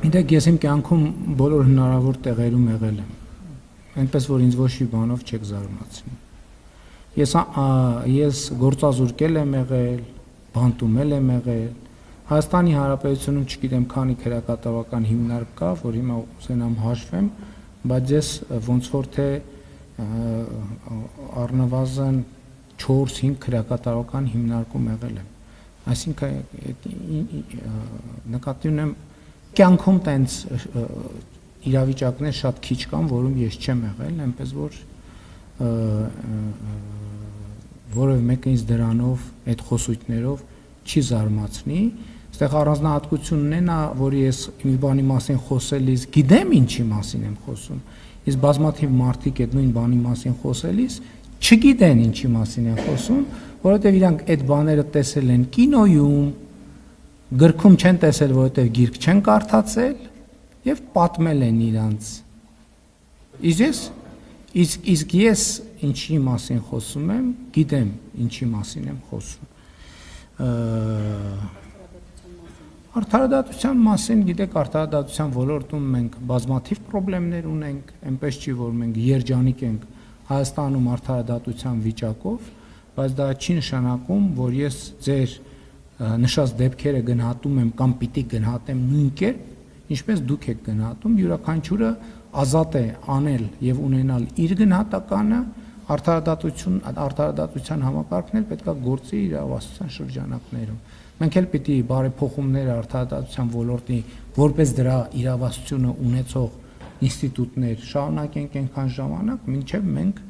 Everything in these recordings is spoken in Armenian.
Գիտեք, ես իմ կյանքում բոլոր հնարավոր տեղերում եղել եմ, այնպես որ ինձ ոչ մի բանով չեք զարմացնի։ Ես գործազուրկել եմ եղել, բանտումել եմ եղել, Հայաստանի Հանրապետությունում չգիտեմ քանի քրեակատարական հիմնարկ կա, որ հիմա ուզենամ հաշվեմ, բայց ես ոնց որ թե առնվազն 4-5 քրեակատարական հիմնարկում եղել եմ։ Այսինքն նկատի ունեմ կյանքում տենց իրավիճակներ շատ քիչ կան, որում ես չեմ եղել, այնպես որ որևէ մեկը ինձ դրանով, այդ խոսույթներով չի զարմացնի, այստեղ առանձնահատկությունն է նա, որ ես մի բանի մասին խոսելիս գիտեմ ինչի մասին եմ խոսում, իսկ բազմաթիվ մարդիկ այդ նույն բանի մասին խոսելիս չգիտեն ինչի մասին են խոսում, որովհետև իրանք այդ բաները տեսել են կինոյում, գրքում չեն տեսել, որովհետև գիրք չեն կարդացել եւ պատմել են իրանց։ Իսկ ես ինչի մասին խոսում եմ, գիտեմ ինչի մասին եմ խոսում։ Արդարադատության մասին, գիտեք, արդարադատության ոլորտում մենք բազմաթիվ խնդիրներ ունենք, այնպես չի, որ մենք երջանիկ ենք Հայաստանում արդարադատության վիճակով, բայց դա չի նշանակում, որ ես ձեր նշած դեպքերը գնահատում եմ կամ պիտի գնահատեմ նույն կերպ, ինչպես դուք եք գնահատում, յուրաքանչյուրը ազատ է անել եւ ունենալ իր գնահատականը, արդարադատության համակարգն էլ պետք է գործի իրավասության շրջանակներում։ Մենք էլ պիտի բարեփոխումներ արդարադատության ոլորտի որպես դրա իրավասությունը ունեցող ինստիտուտներ շարունակենք այնքան ժամանակ, մինչև մենք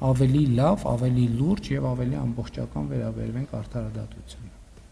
ավելի լավ, ավելի լուրջ եւ ավելի ամբողջական վերաբերվենք արդարադատությանը։